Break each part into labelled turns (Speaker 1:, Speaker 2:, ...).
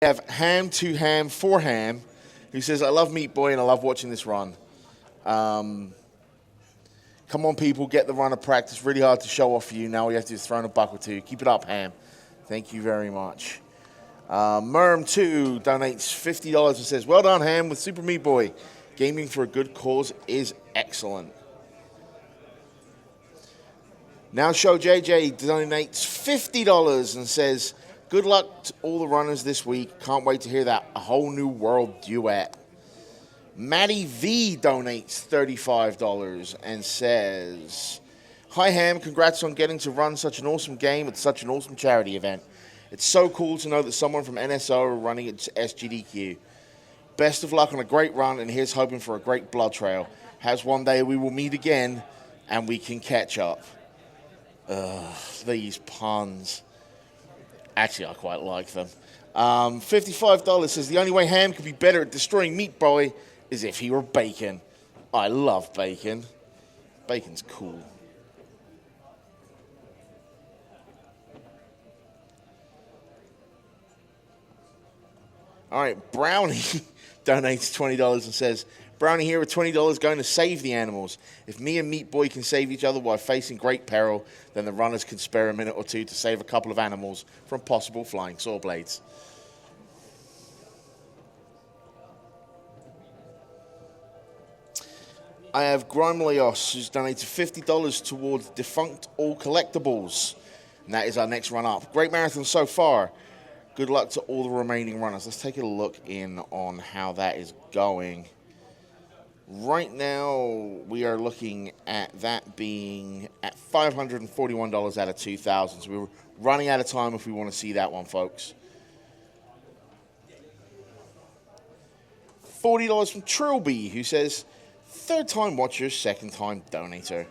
Speaker 1: We have Ham to Ham for Ham, who says, I love Meat Boy and I love watching this run. Come on, people, get the run of practice. Really hard to show off for you. Now all you have to do is throw in a buck or two. Keep it up, Ham. Thank you very much. Merm2 donates $50 and says, well done, Ham, with Super Meat Boy. Gaming for a good cause is excellent. Now Show JJ donates $50 and says, good luck to all the runners this week. Can't wait to hear that A Whole New World duet. Maddie V donates $35 and says, hi Ham, congrats on getting to run such an awesome game at such an awesome charity event. It's so cool to know that someone from NSO are running at SGDQ. Best of luck on a great run, and here's hoping for a great blood trail. Has one day we will meet again and we can catch up. These puns. Actually, I quite like them. $55 says, the only way Ham could be better at destroying Meat Boy is if he were bacon. I love bacon. Bacon's cool. All right, Brownie donates $20 and says, Brownie here with $20 going to save the animals. If me and Meat Boy can save each other while facing great peril, then the runners can spare a minute or two to save a couple of animals from possible flying saw blades. I have Grimelios, who's donated $50 towards Defunct All Collectibles. And that is our next run up. Great marathon so far. Good luck to all the remaining runners. Let's take a look in on how that is going. Right now, we are looking at that being at $541 out of 2,000. So we're running out of time if we want to see that one, folks. $40 from Trilby, who says, third time watcher, second time donator.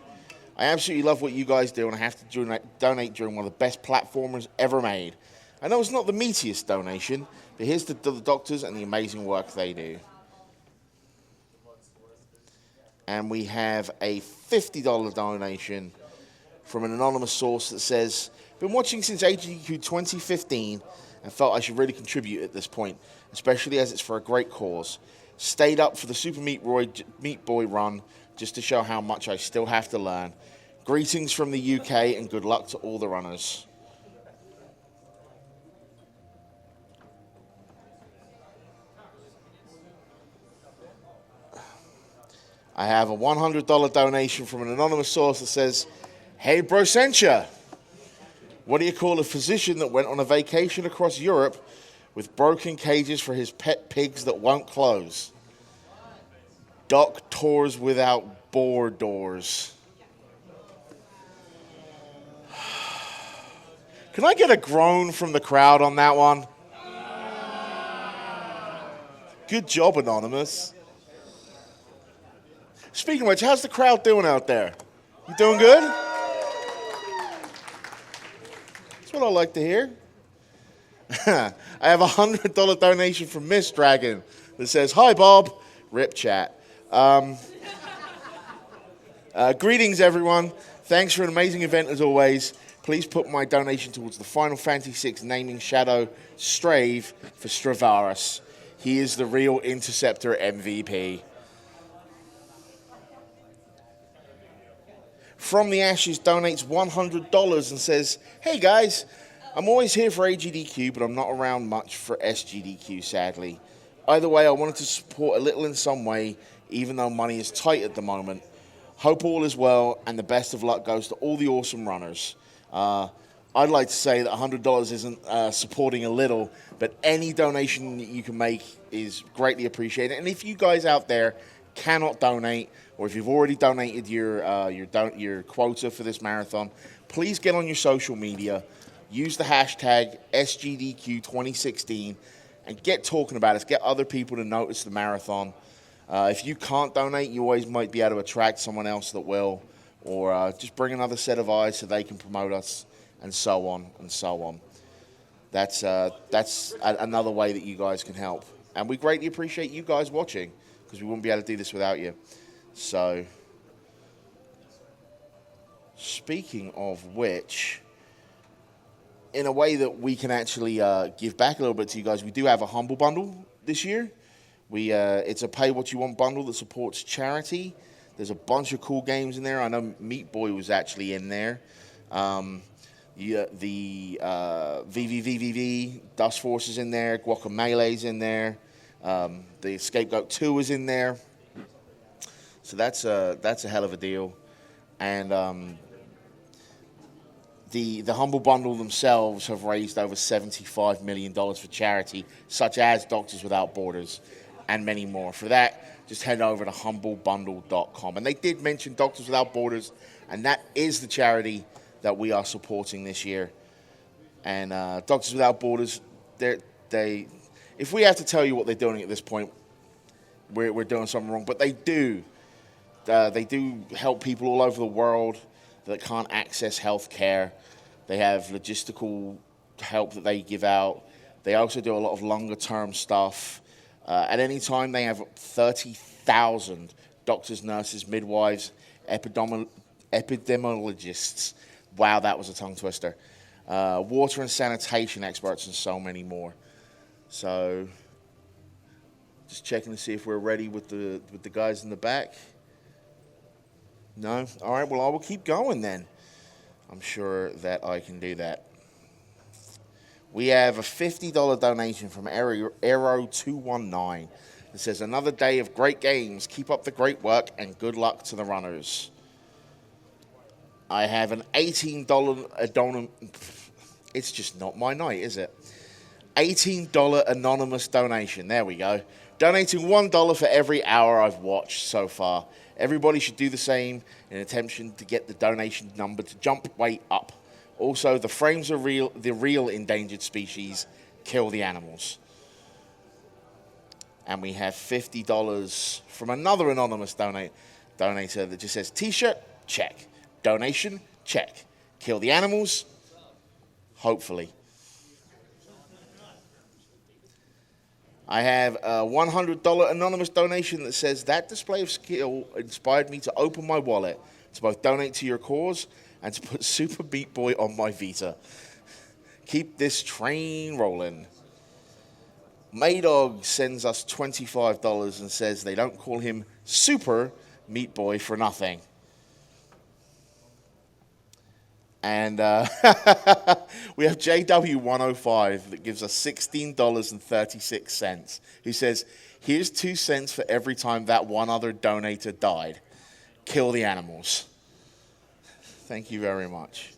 Speaker 1: I absolutely love what you guys do, and I have to donate during one of the best platformers ever made. I know it's not the meatiest donation, but here's to the doctors and the amazing work they do. And we have a $50 donation from an anonymous source that says, been watching since SGDQ2016 and felt I should really contribute at this point, especially as it's for a great cause. Stayed up for the Super Meat Boy run just to show how much I still have to learn. Greetings from the UK and good luck to all the runners. I have a $100 donation from an anonymous source that says, hey, bro, Sencha, what do you call a physician that went on a vacation across Europe with broken cages for his pet pigs that won't close? Doctors without borders. Can I get a groan from the crowd on that one? Good job, Anonymous. Speaking of which, how's the crowd doing out there? You doing good? That's what I like to hear. I have a $100 donation from Miss Dragon that says, hi, Bob. Rip chat. Greetings, everyone. Thanks for an amazing event, as always. Please put my donation towards the Final Fantasy VI naming shadow Strave for Stravaris. He is the real Interceptor MVP. From the Ashes donates $100 and says, hey guys, I'm always here for AGDQ, but I'm not around much for SGDQ, sadly. Either way, I wanted to support a little in some way, even though money is tight at the moment. Hope all is well, and the best of luck goes to all the awesome runners. I'd like to say that $100 isn't supporting a little, but any donation that you can make is greatly appreciated. And if you guys out there cannot donate, or if you've already donated your quota for this marathon, please get on your social media, use the hashtag SGDQ2016, and get talking about it. Get other people to notice the marathon. If you can't donate, you always might be able to attract someone else that will, or just bring another set of eyes so they can promote us, and so on and so on. That's another way that you guys can help. And we greatly appreciate you guys watching, because we wouldn't be able to do this without you. So, speaking of which, in a way that we can actually give back a little bit to you guys, we do have a Humble Bundle this year. It's a pay what you want bundle that supports charity. There's a bunch of cool games in there. I know Meat Boy was actually in there. The VVVVV, Dust Force is in there. Guacamelee is in there. The Scapegoat 2 is in there. So that's a hell of a deal. And the Humble Bundle themselves have raised over $75 million for charity, such as Doctors Without Borders and many more. For that, just head over to humblebundle.com. And they did mention Doctors Without Borders, and that is the charity that we are supporting this year. And Doctors Without Borders, if we have to tell you what they're doing at this point, we're doing something wrong. But they do. They do help people all over the world that can't access health care. They have logistical help that they give out. They also do a lot of longer-term stuff. At any time, they have 30,000 doctors, nurses, midwives, epidemiologists. Wow, that was a tongue twister. Water and sanitation experts and so many more. So, just checking to see if we're ready with the guys in the back. No? All right, well, I will keep going then. I'm sure that I can do that. We have a $50 donation from Arrow219. It says, another day of great games. Keep up the great work and good luck to the runners. I have an $18 it's just not my night, is it? $18 anonymous donation. There we go. Donating $1 for every hour I've watched so far. Everybody should do the same in an attempt to get the donation number to jump way up. Also, the frames are real. The real endangered species kill the animals. And we have $50 from another anonymous donator that just says, T-shirt, check. Donation, check. Kill the animals, hopefully. I have a $100 anonymous donation that says, that display of skill inspired me to open my wallet to both donate to your cause and to put Super Meat Boy on my Vita. Keep this train rolling. Maydog sends us $25 and says they don't call him Super Meat Boy for nothing. And we have JW105 that gives us $16.36, who says, here's 2 cents for every time that one other donator died. Kill the animals. Thank you very much.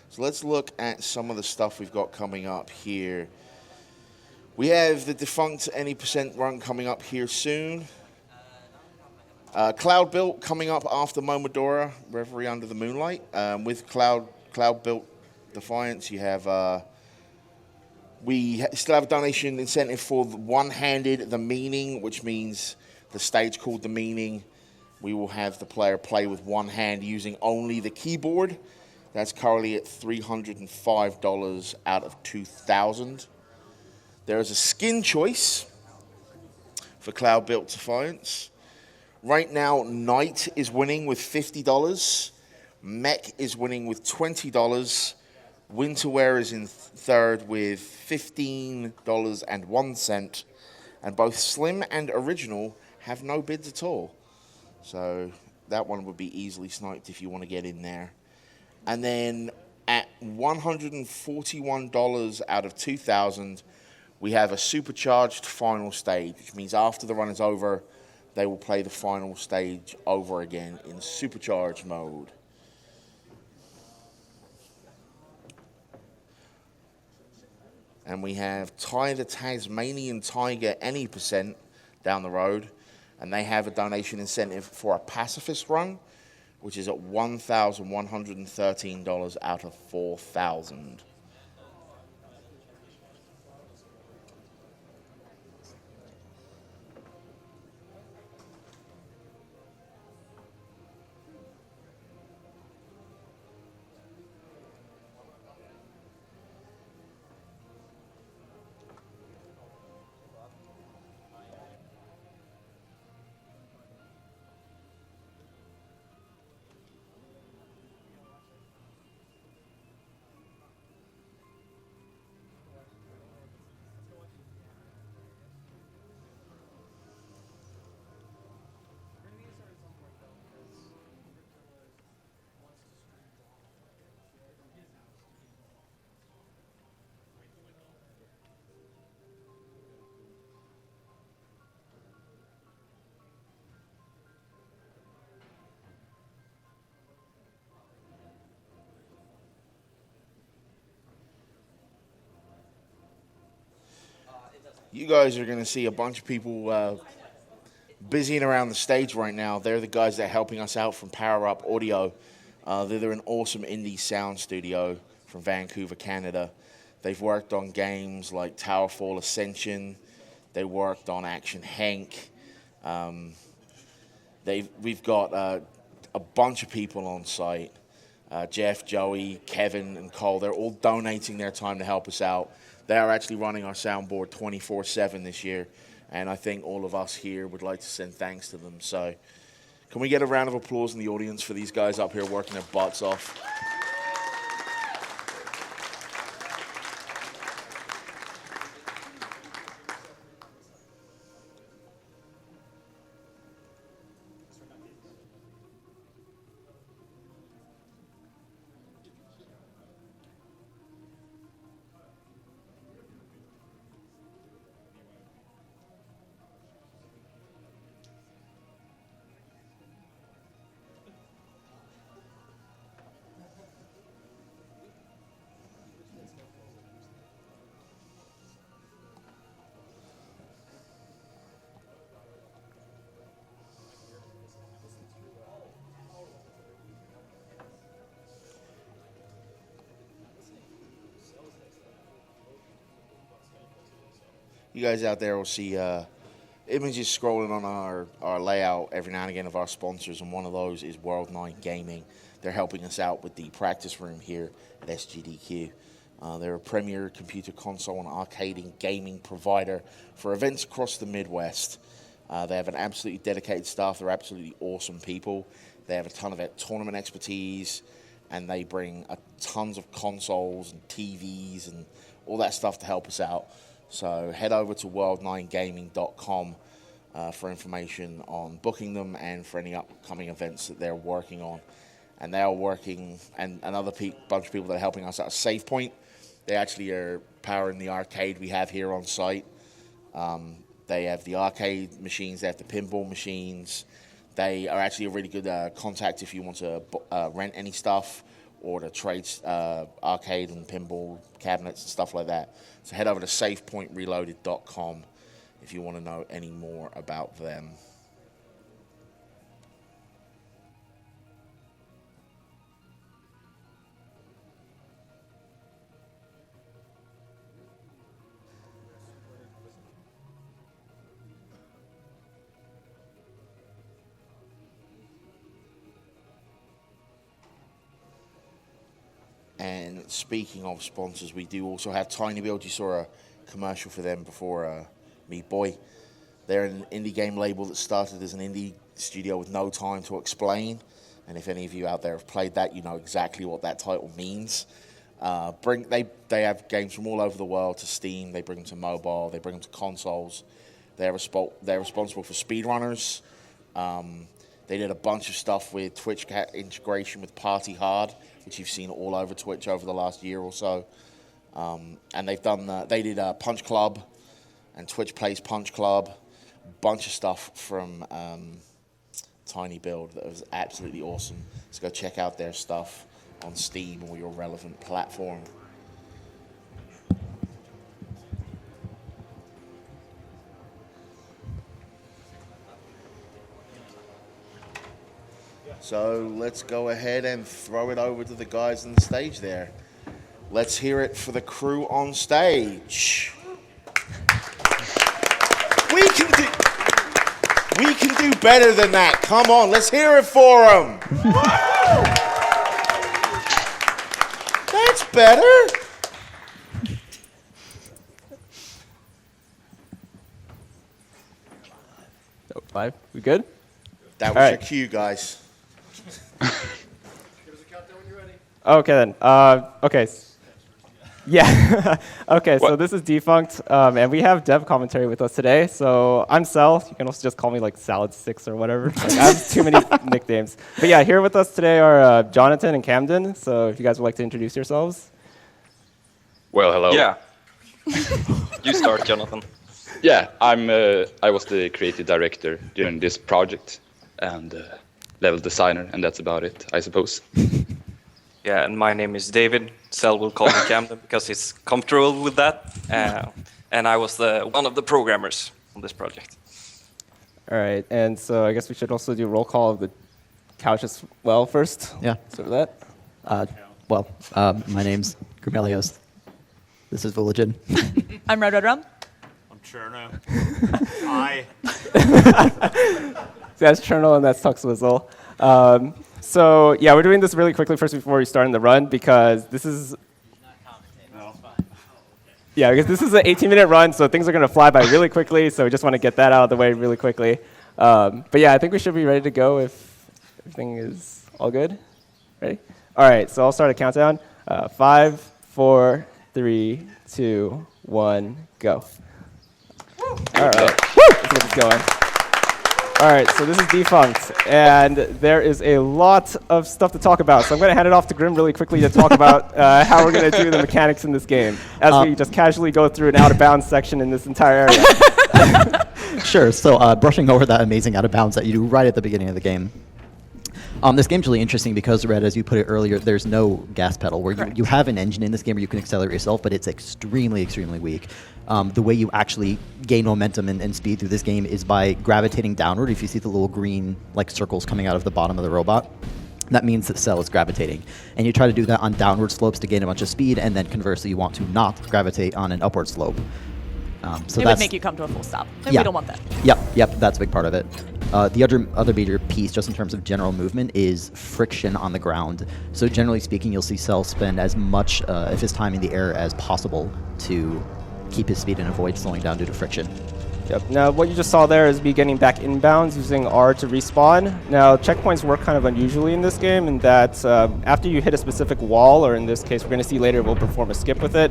Speaker 1: So let's look at some of the stuff we've got coming up here. We have the Defunct Any Percent run coming up here soon. Cloud Built coming up after Momodora, Reverie Under the Moonlight. With Cloud Built Defiance, you have... we still have a donation incentive for One-Handed The Meaning, which means the stage called The Meaning. We will have the player play with one hand using only the keyboard. That's currently at $305 out of $2,000. There is a skin choice for Cloud Built Defiance. Right now, Knight is winning with $50. Mech is winning with $20. Winterwear is in third with $15.01. And both Slim and Original have no bids at all. So that one would be easily sniped if you want to get in there. And then at $141 out of $2,000, we have a Supercharged Final stage, which means after the run is over, they will play the final stage over again in Supercharged mode. And we have Ty the Tasmanian Tiger Any Percent down the road, and they have a donation incentive for a pacifist run, which is at $1,113 out of $4,000. You guys are going to see a bunch of people busying around the stage right now. They're the guys that are helping us out from Power Up Audio. They're an awesome indie sound studio from Vancouver, Canada. They've worked on games like Towerfall Ascension. They worked on Action Hank. We've got a bunch of people on site. Jeff, Joey, Kevin, and Cole, they're all donating their time to help us out. They are actually running our soundboard 24/7 this year, and I think all of us here would like to send thanks to them. So can we get a round of applause in the audience for these guys up here working their butts off? You guys out there will see images scrolling on our layout every now and again of our sponsors, and one of those is World 9 Gaming. They're helping us out with the practice room here at SGDQ. They're a premier computer console and arcade and gaming provider for events across the Midwest. They have an absolutely dedicated staff. They're absolutely awesome people. They have a ton of tournament expertise, and they bring tons of consoles and TVs and all that stuff to help us out. So head over to world9gaming.com for information on booking them and for any upcoming events that they're working on. And they are working, and another bunch of people that are helping us out, SavePoint. They actually are powering the arcade we have here on site. They have the arcade machines, they have the pinball machines. They are actually a really good contact if you want to rent any stuff or to trade arcade and pinball cabinets and stuff like that. So head over to SavePointReloaded.com if you want to know any more about them. And speaking of sponsors, we do also have Tiny Build. You saw a commercial for them before Meat Boy. They're an indie game label that started as an indie studio with no time to explain. And if any of you out there have played that, you know exactly what that title means. They have games from all over the world to Steam. They bring them to mobile. They bring them to consoles. They're responsible for speedrunners. They did a bunch of stuff with Twitch integration with Party Hard, which you've seen all over Twitch over the last year or so. And they did Punch Club and Twitch Plays Punch Club, a bunch of stuff from Tiny Build that was absolutely awesome. So go check out their stuff on Steam or your relevant platform. So let's go ahead and throw it over to the guys on the stage there. Let's hear it for the crew on stage. We can do better than that. Come on, let's hear it for them. That's better.
Speaker 2: Live? We good?
Speaker 1: That was your cue, guys.
Speaker 3: Give us a countdown when you're ready.
Speaker 2: Okay then. Okay. Yeah. Okay, so this is Defunct, and we have dev commentary with us today. So I'm Cel. You can also just call me like Salad6 or whatever. Like, I have too many nicknames. But yeah, here with us today are Jonathan and Camden. So if you guys would like to introduce yourselves.
Speaker 4: Well, hello.
Speaker 5: Yeah. You start, Jonathan.
Speaker 4: Yeah, I was the creative director during this project and level designer, and that's about it, I suppose.
Speaker 5: Yeah, and my name is David. Cel will call me Camden because he's comfortable with that. and I was one of the programmers on this project.
Speaker 2: All right, and so I guess we should also do a roll call of the couch as well first.
Speaker 6: Yeah.
Speaker 2: So that.
Speaker 6: My name's Grimelios. This is Villagin.
Speaker 7: I'm Red Red Rum.
Speaker 3: I'm Cherno. Hi.
Speaker 2: So that's Chernal and that's Tuxwizzle. So yeah, we're doing this really quickly first before we start in the run because this is. Yeah, because this is an 18-minute run, so things are going to fly by really quickly. So we just want to get that out of the way really quickly. But yeah, I think we should be ready to go if everything is all good. Ready? All right, so I'll start a countdown. 5, 4, 3, 2, 1, go. All right, let's get this going. All right, so this is Defunct, and there is a lot of stuff to talk about. So I'm going to hand it off to Grim really quickly to talk about how we're going to do the mechanics in this game as we just casually go through an out-of-bounds section in this entire area.
Speaker 6: Sure. So brushing over that amazing out of bounds that you do right at the beginning of the game. This game's really interesting because, Red, as you put it earlier, there's no gas pedal. Where you have an engine in this game where you can accelerate yourself, but it's extremely, extremely weak. The way you actually gain momentum and speed through this game is by gravitating downward. If you see the little green circles coming out of the bottom of the robot, that means that Cell is gravitating. And you try to do that on downward slopes to gain a bunch of speed, and then conversely, you want to not gravitate on an upward slope. So
Speaker 7: It would make you come to a full stop, and we don't want that.
Speaker 6: Yep, that's a big part of it. The other major piece, just in terms of general movement, is friction on the ground. So generally speaking, you'll see Cell spend as much of his time in the air as possible to keep his speed and avoid slowing down due to friction.
Speaker 2: Yep. Now, what you just saw there is me getting back inbounds using R to respawn. Now, checkpoints work kind of unusually in this game in that after you hit a specific wall, or in this case, we're going to see later, we'll perform a skip with it.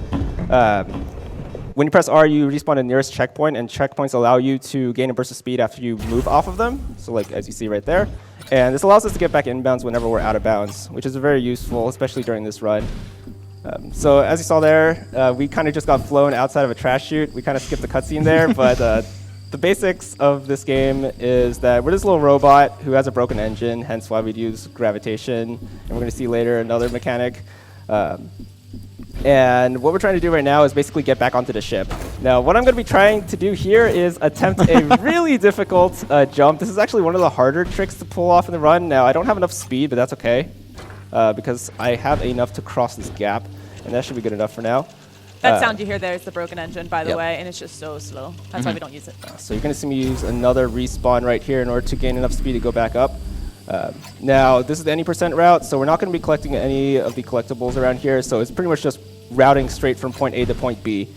Speaker 2: When you press R, you respawn the nearest checkpoint, and checkpoints allow you to gain a burst of speed after you move off of them. So as you see right there. And this allows us to get back inbounds whenever we're out of bounds, which is very useful, especially during this run. So as you saw there, we kind of just got flown outside of a trash chute. We kind of skipped the cutscene there, but the basics of this game is that we're this little robot who has a broken engine, hence why we'd use gravitation. And we're going to see later another mechanic. And what we're trying to do right now is basically get back onto the ship. Now, what I'm going to be trying to do here is attempt a really difficult jump. This is actually one of the harder tricks to pull off in the run. Now, I don't have enough speed, but that's okay, because I have enough to cross this gap, and that should be good enough for now.
Speaker 7: That sound you hear there is the broken engine, by the
Speaker 6: Yep.
Speaker 7: way, and it's just so slow. That's why we don't use it.
Speaker 2: So you're going to see me use another respawn right here in order to gain enough speed to go back up. Now, this is the any % route, so we're not going to be collecting any of the collectibles around here, so it's pretty much just routing straight from point A to point B.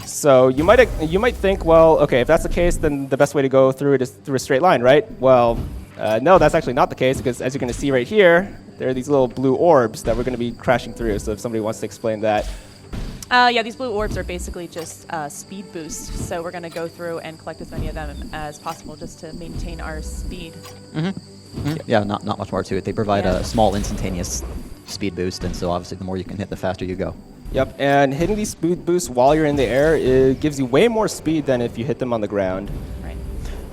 Speaker 2: So you might think, well, okay, if that's the case, then the best way to go through it is through a straight line, right? Well, no, that's actually not the case, because as you're going to see right here, there are these little blue orbs that we're going to be crashing through, so if somebody wants to explain that.
Speaker 7: Yeah, these blue orbs are basically just speed boosts, so we're going to go through and collect as many of them as possible just to maintain our speed.
Speaker 6: Yeah, not much more to it. They provide a small instantaneous speed boost, and so obviously the more you can hit, the faster you go.
Speaker 2: Yep, and hitting these speed boosts while you're in the air, it gives you way more speed than if you hit them on the ground.
Speaker 7: Right.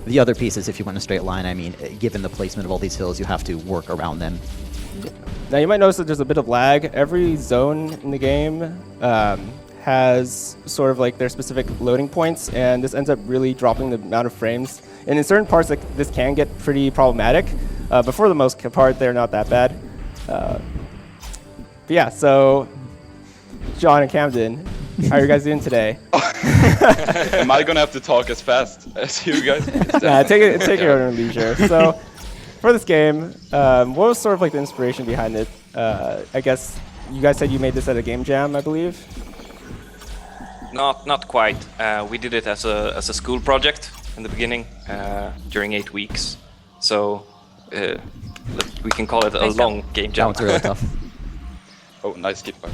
Speaker 6: The other piece is if you went in a straight line, I mean, given the placement of all these hills, you have to work around them.
Speaker 2: Now you might notice that there's a bit of lag. Every zone in the game has sort of like their specific loading points, and this ends up really dropping the amount of frames. And in certain parts, this can get pretty problematic, but for the most part, they're not that bad. But yeah, so John and Camden, how are you guys doing today?
Speaker 4: Am I gonna have to talk as fast as you guys?
Speaker 2: Nah, take your own leisure. So for this game, what was sort of like the inspiration behind it? I guess you guys said you made this at a game jam, I believe.
Speaker 5: Not quite. We did it as a school project in the beginning during 8 weeks. So we can call it a long game
Speaker 6: That
Speaker 5: jam.
Speaker 6: one's really tough.
Speaker 4: Oh, nice skip bar.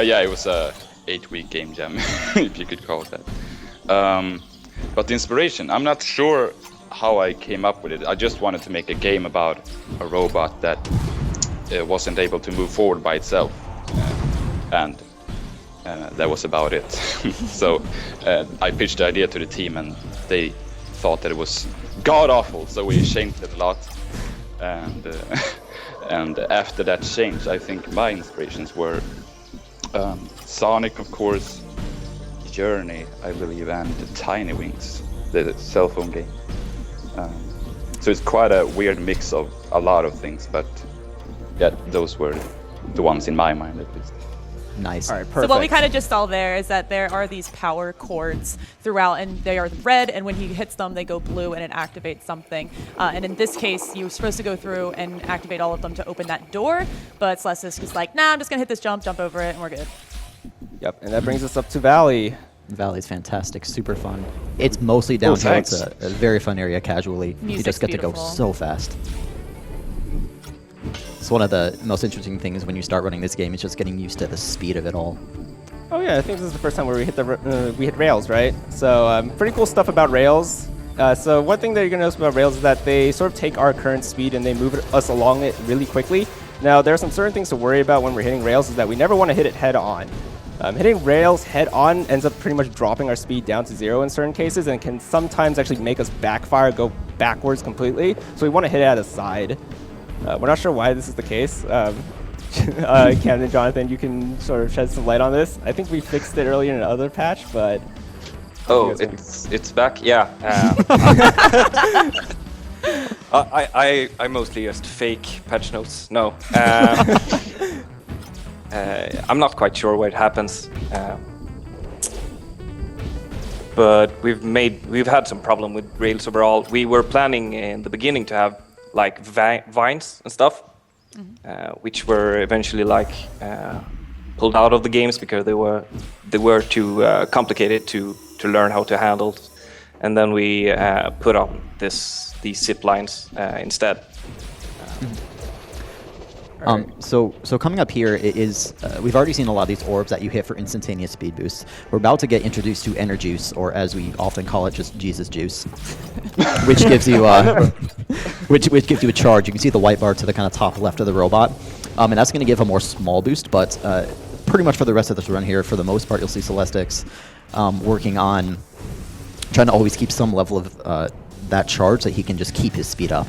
Speaker 4: Yeah, it was a 8-week game jam, if you could call it that. But the inspiration, I'm not sure how I came up with it. I just wanted to make a game about a robot that wasn't able to move forward by itself, and that was about it. So I pitched the idea to the team, and they thought that it was god awful. So we changed it a lot, and after that change, I think my inspirations were Sonic, of course, Journey, I believe, and Tiny Wings, the cell phone game. So it's quite a weird mix of a lot of things, but yeah, those were the ones in my mind at least.
Speaker 6: Nice.
Speaker 2: All right, perfect.
Speaker 7: So what we kind of just saw there is that there are these power chords throughout, and they are red, and when he hits them, they go blue, and it activates something. And in this case, you're supposed to go through and activate all of them to open that door, but Celestics is like, nah, I'm just going to hit this jump over it, and we're good.
Speaker 2: Yep, and that brings us up to Valley.
Speaker 6: Valley's fantastic, super fun. It's mostly downhill.
Speaker 4: thanks.
Speaker 6: It's a very fun area casually. You
Speaker 7: Music's
Speaker 6: just get to go
Speaker 7: beautiful.
Speaker 6: so fast. It's one of the most interesting things when you start running this game. It's just getting used to the speed of it all.
Speaker 2: Oh yeah, I think this is the first time where we hit rails, right? So pretty cool stuff about rails. So one thing that you're gonna notice about rails is that they sort of take our current speed and they move us along it really quickly. Now there are some certain things to worry about when we're hitting rails, is that we never want to hit it head on. Hitting rails head on ends up pretty much dropping our speed down to 0 in certain cases, and can sometimes actually make us backfire, go backwards completely. So we want to hit it at a side. We're not sure why this is the case. Camden and Jonathan, you can sort of shed some light on this. I think we fixed it earlier in another patch, but...
Speaker 5: Oh, it's back. Yeah. I mostly just fake patch notes. No. I'm not quite sure where it happens. But we've had some problem with Rails overall. We were planning in the beginning to have like vines and stuff, which were eventually like pulled out of the games because they were too complicated to learn how to handle, and then we put on these zip lines instead.
Speaker 6: So coming up here is we've already seen a lot of these orbs that you hit for instantaneous speed boosts. We're about to get introduced to Enerjuice, or as we often call it, just Jesus Juice, which gives you which gives you a charge. You can see the white bar to the kind of top left of the robot, and that's going to give a more small boost. But pretty much for the rest of this run here, for the most part, you'll see Celestics working on trying to always keep some level of that charge so that he can just keep his speed up.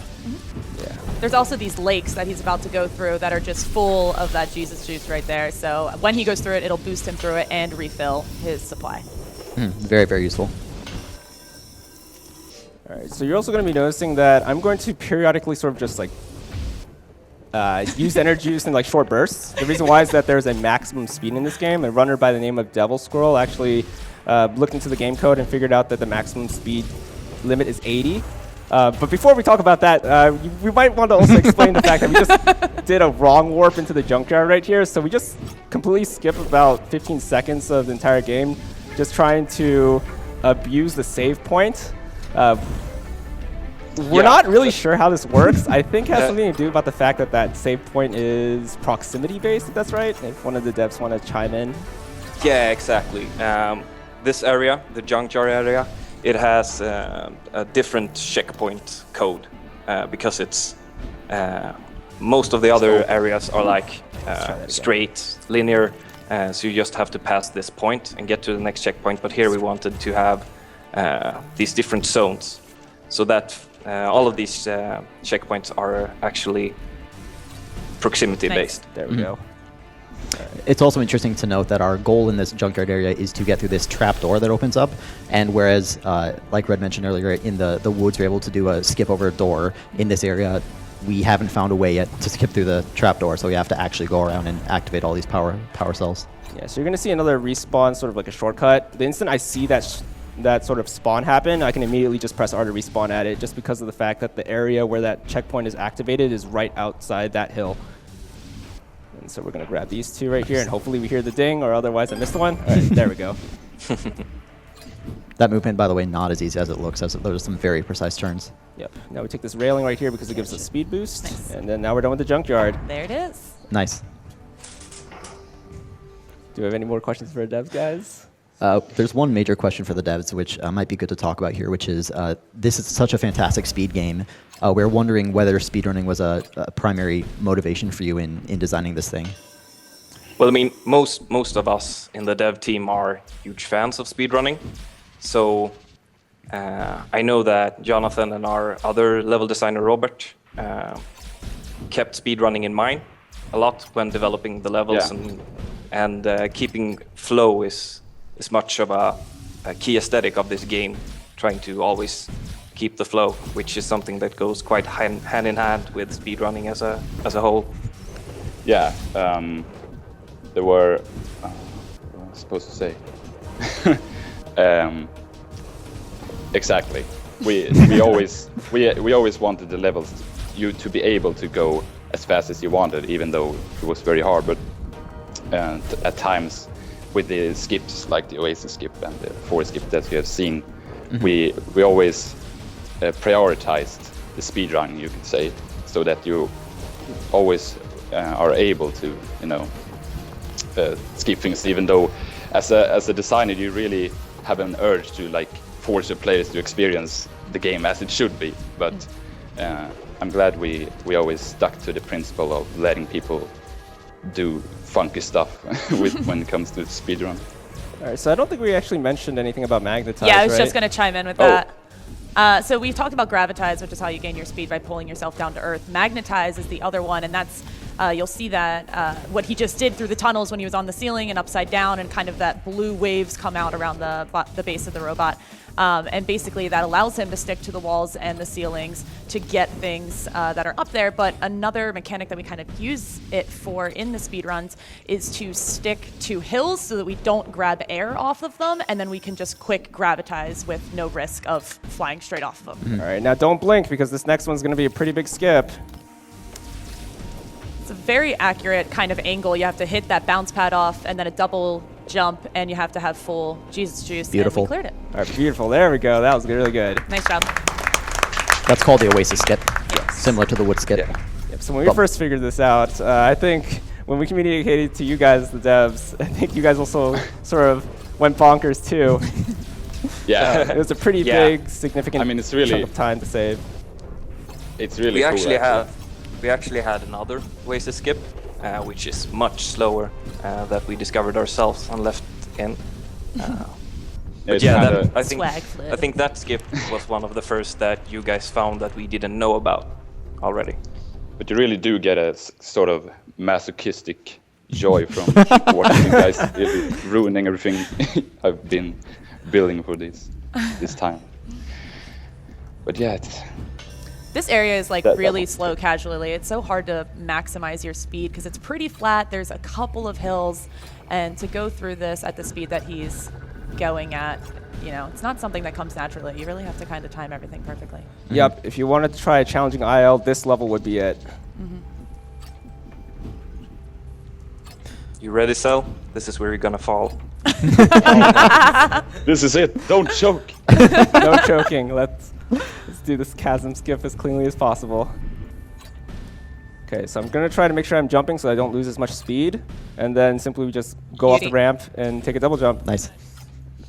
Speaker 7: There's also these lakes that he's about to go through that are just full of that Jesus juice right there. So when he goes through it, it'll boost him through it and refill his supply.
Speaker 6: Very, very useful.
Speaker 2: All right, so you're also going to be noticing that I'm going to periodically sort of just like use energy juice in like short bursts. The reason why is that there's a maximum speed in this game. A runner by the name of Devil Squirrel actually looked into the game code and figured out that the maximum speed limit is 80. But before we talk about that, we might want to also explain the fact that we just did a wrong warp into the junkyard right here. So we just completely skip about 15 seconds of the entire game just trying to abuse the save point. We're not really sure how this works. I think it has something to do about the fact that that save point is proximity based, if that's right. If one of the devs want to chime in.
Speaker 5: Yeah, exactly. This area, the junkyard area, it has a different checkpoint code because it's most of the other areas are like straight, linear, so you just have to pass this point and get to the next checkpoint. But here we wanted to have these different zones, so that all of these checkpoints are actually proximity based.
Speaker 2: There we go.
Speaker 6: It's also interesting to note that our goal in this junkyard area is to get through this trap door that opens up, and whereas, like Red mentioned earlier, in the woods we're able to do a skip over a door, in this area we haven't found a way yet to skip through the trap door, so we have to actually go around and activate all these power cells.
Speaker 2: Yeah, so you're going to see another respawn, sort of like a shortcut. The instant I see that sort of spawn happen, I can immediately just press R to respawn at it, just because of the fact that the area where that checkpoint is activated is right outside that hill. And so we're going to grab these two right here, and hopefully we hear the ding, or otherwise I missed one. All right, there we go.
Speaker 6: That movement, by the way, not as easy as it looks. Those are some very precise turns.
Speaker 2: Yep. Now we take this railing right here because it gives us a speed boost. And then now we're done with the junkyard.
Speaker 7: There it is.
Speaker 6: Nice.
Speaker 2: Do we have any more questions for our devs, guys?
Speaker 6: There's one major question for the devs, which might be good to talk about here, which is this is such a fantastic speed game. We're wondering whether speedrunning was a primary motivation for you in designing this thing.
Speaker 5: Well, I mean, most of us in the dev team are huge fans of speedrunning. So I know that Jonathan and our other level designer, Robert, kept speedrunning in mind a lot when developing the levels, and keeping flow is is much of a key aesthetic of this game, trying to always keep the flow, which is something that goes quite hand in hand with speedrunning as a whole.
Speaker 4: Yeah, there were. What am I supposed to say? Exactly. We always wanted the levels you to be able to go as fast as you wanted, even though it was very hard. But at times, with the skips like the Oasis skip and the Forest skip that you have seen, we always prioritized the speedrun, you could say, so that you always are able to, skip things. Even though, as a designer, you really have an urge to like force your players to experience the game as it should be. But I'm glad we always stuck to the principle of letting people do funky stuff when it comes to speedrun.
Speaker 2: All right, so I don't think we actually mentioned anything about magnetize.
Speaker 7: Yeah, I was
Speaker 2: right?
Speaker 7: just going to chime in with that. So we've talked about gravitize, which is how you gain your speed by pulling yourself down to earth. Magnetize is the other one, and that's you'll see that what he just did through the tunnels when he was on the ceiling and upside down, and kind of that blue waves come out around the base of the robot. And basically that allows him to stick to the walls and the ceilings to get things that are up there. But another mechanic that we kind of use it for in the speedruns is to stick to hills so that we don't grab air off of them, and then we can just quick gravitize with no risk of flying straight off of them.
Speaker 2: All right, now don't blink because this next one's going to be a pretty big skip.
Speaker 7: It's a very accurate kind of angle. You have to hit that bounce pad off and then a double jump, and you have to have full Jesus juice.
Speaker 6: Beautiful.
Speaker 7: And we cleared it.
Speaker 2: All right, beautiful. There we go. That was really good.
Speaker 7: Nice job.
Speaker 6: That's called the Oasis skip.
Speaker 7: Yes.
Speaker 6: Similar to the wood skip.
Speaker 4: Yeah.
Speaker 2: Yep, so when we first figured this out, I think when we communicated to you guys, the devs, I think you guys also sort of went bonkers too.
Speaker 4: Yeah,
Speaker 2: It was a pretty big, significant
Speaker 4: it's really
Speaker 2: chunk of time to save.
Speaker 4: It's really
Speaker 5: We
Speaker 4: cool.
Speaker 5: actually had another Oasis skip, which is much slower, that we discovered ourselves and left in.
Speaker 4: It's
Speaker 5: Yeah,
Speaker 4: kinda-
Speaker 7: Swag flip.
Speaker 5: I think that skip was one of the first that you guys found that we didn't know about already.
Speaker 4: But you really do get a sort of masochistic joy from watching you guys really ruining everything I've been building for this time. But yeah,
Speaker 7: This area is like
Speaker 4: That
Speaker 7: really
Speaker 4: one.
Speaker 7: slow casually. It's so hard to maximize your speed because it's pretty flat. There's a couple of hills, and to go through this at the speed that he's going at, it's not something that comes naturally. You really have to kind of time everything perfectly.
Speaker 2: Yep, if you wanted to try a challenging IL, this level would be it.
Speaker 5: You ready, Cell? This is where you're gonna fall.
Speaker 4: this is it. Don't choke.
Speaker 2: No choking. Let's do this chasm skip as cleanly as possible. Okay, so I'm going to try to make sure I'm jumping so I don't lose as much speed, and then simply just go off the ramp and take a double jump.
Speaker 6: Nice.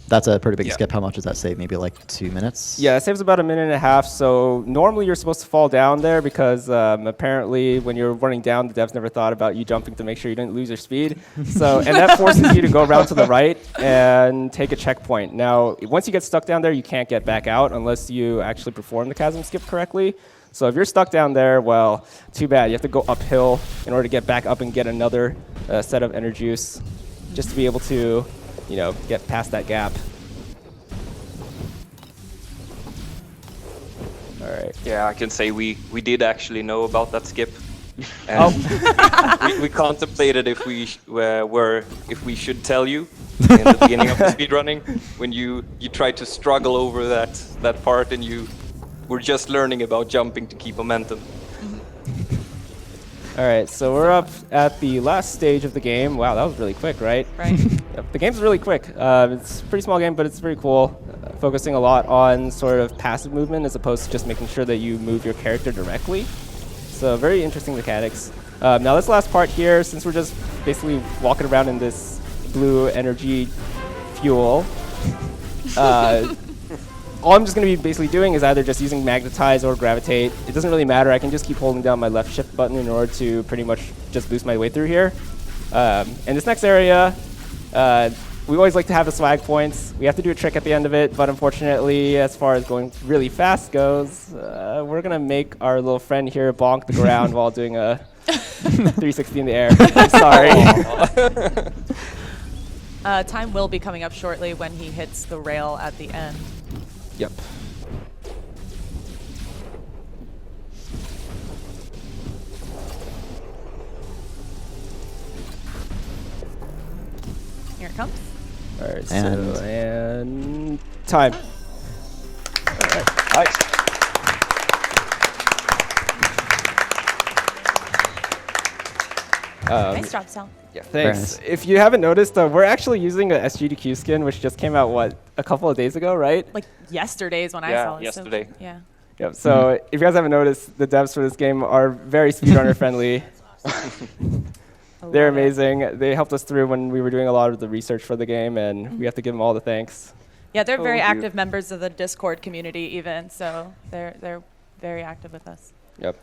Speaker 6: That's a pretty big
Speaker 5: Yeah.
Speaker 6: skip. How much does that save? Maybe like 2 minutes?
Speaker 2: Yeah, it saves about 1.5 minutes. So normally you're supposed to fall down there because apparently when you're running down, the devs never thought about you jumping to make sure you didn't lose your speed. So and that forces you to go around to the right and take a checkpoint. Now, once you get stuck down there, you can't get back out unless you actually perform the chasm skip correctly. So if you're stuck down there, well, too bad. You have to go uphill in order to get back up and get another set of energy juice just to be able to, get past that gap. All right.
Speaker 5: Yeah, I can say we did actually know about that skip.
Speaker 2: Oh.
Speaker 5: we contemplated if we should tell you in the beginning of the speedrunning when you tried to struggle over that part and you were just learning about jumping to keep momentum.
Speaker 2: All right, so we're up at the last stage of the game. Wow, that was really quick, right?
Speaker 7: Right.
Speaker 2: Yep, the game's really quick. It's a pretty small game, but it's pretty cool. Focusing a lot on sort of passive movement as opposed to just making sure that you move your character directly. So very interesting mechanics. Now this last part here, since we're just basically walking around in this blue energy fuel, all I'm just going to be basically doing is either just using magnetize or gravitate. It doesn't really matter. I can just keep holding down my left shift button in order to pretty much just boost my way through here. In this next area, we always like to have the swag points. We have to do a trick at the end of it, but unfortunately, as far as going really fast goes, we're going to make our little friend here bonk the ground while doing a 360 in the air. I'm sorry.
Speaker 7: Time will be coming up shortly when he hits the rail at the end.
Speaker 2: Yep.
Speaker 7: Here it comes.
Speaker 2: All right,
Speaker 6: And-
Speaker 2: and time.
Speaker 4: Nice.
Speaker 7: Nice job, Sal.
Speaker 2: Yeah,
Speaker 6: Very
Speaker 2: thanks.
Speaker 6: nice.
Speaker 2: If you haven't noticed, we're actually using a SGDQ skin, which just came out, what, a couple of days ago, right?
Speaker 7: Like yesterday's when I
Speaker 5: Yeah,
Speaker 7: saw it.
Speaker 5: yesterday.
Speaker 7: So, yeah.
Speaker 2: Yep. So if you guys haven't noticed, the devs for this game are very speedrunner friendly. They're
Speaker 7: Love it.
Speaker 2: amazing. They helped us through when we were doing a lot of the research for the game, and we have to give them all the thanks.
Speaker 7: Yeah, they're very
Speaker 2: Oh,
Speaker 7: active members of the Discord community even, so they're very active with us.
Speaker 2: Yep.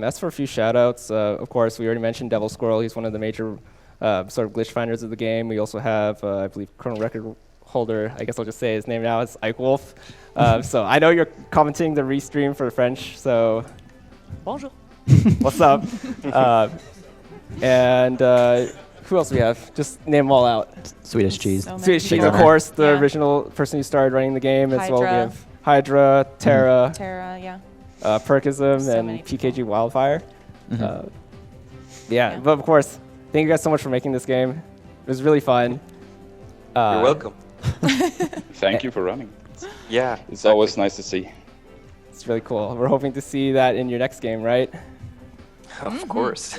Speaker 2: As for a few shout-outs, of course, we already mentioned Devil Squirrel. He's one of the major sort of glitch finders of the game. We also have, I believe, chrono record holder. I guess I'll just say his name now. It's Ike Wolf. So I know you're commenting the restream for French, so
Speaker 7: Bonjour.
Speaker 2: what's up? And who else we have? Just name them all out.
Speaker 6: Swedish cheese.
Speaker 7: So many
Speaker 2: Swedish Cheese,
Speaker 7: people.
Speaker 2: of course, the
Speaker 7: Yeah.
Speaker 2: original person who started running the game, as well. We
Speaker 7: Hydra.
Speaker 2: have Hydra, Terra,
Speaker 7: Tara, yeah.
Speaker 2: Perkism,
Speaker 7: So
Speaker 2: and
Speaker 7: many
Speaker 2: PKG Wildfire. Yeah, but of course, thank you guys so much for making this game. It was really fun.
Speaker 5: You're welcome.
Speaker 4: Thank you for running.
Speaker 5: Yeah,
Speaker 4: It's always nice to see.
Speaker 2: It's really cool. We're hoping to see that in your next game, right?
Speaker 5: of course.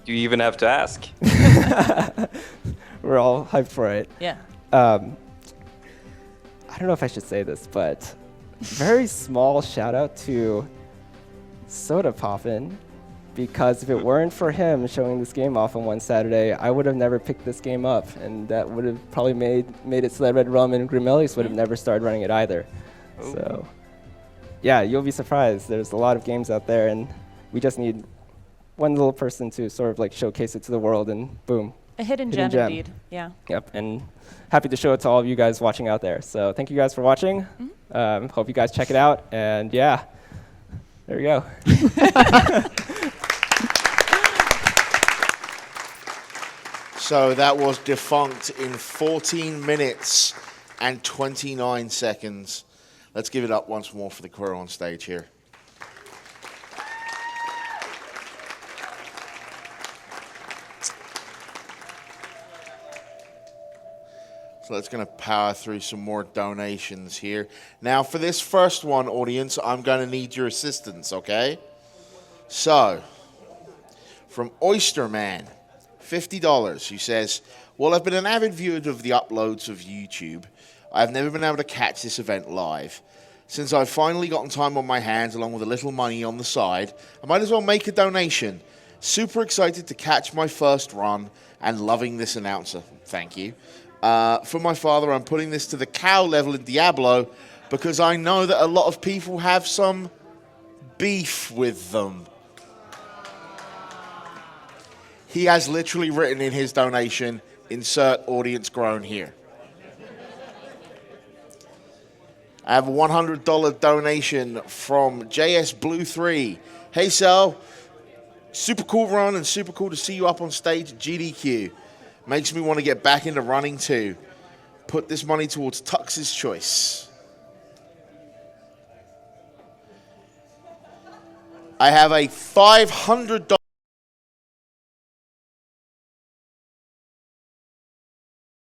Speaker 5: You even have to ask.
Speaker 2: We're all hyped for it.
Speaker 7: Yeah.
Speaker 2: I don't know if I should say this, but very small shout out to Soda Poppin', because if it weren't for him showing this game off on one Saturday, I would have never picked this game up, and that would have probably made it so that Red Rum and Grimelius would have never started running it either. So, yeah, you'll be surprised. There's a lot of games out there, and we just need one little person to sort of like showcase it to the world, and boom.
Speaker 7: A hidden
Speaker 2: Hidden
Speaker 7: gem,
Speaker 2: gem.
Speaker 7: indeed. Yeah.
Speaker 2: Yep, and happy to show it to all of you guys watching out there. So thank you guys for watching. Hope you guys check it out, and yeah, there we go.
Speaker 1: So that was Defunct in 14 minutes and 29 seconds. Let's give it up once more for the crew on stage here. So let's going to power through some more donations here. Now for this first one, audience, I'm going to need your assistance, okay? So, from Oysterman, $50, who says, well, I've been an avid viewer of the uploads of YouTube. I've never been able to catch this event live. Since I've finally gotten time on my hands along with a little money on the side, I might as well make a donation. Super excited to catch my first run and loving this announcer. Thank you. For my father, I'm putting this to the cow level in Diablo because I know that a lot of people have some beef with them. He has literally written in his donation, insert audience groan here. I have a $100 donation from JS Blue 3. Hey, Sal, super cool run and super cool to see you up on stage at GDQ. Makes me want to get back into running too. Put this money towards Tux's choice. I have a $500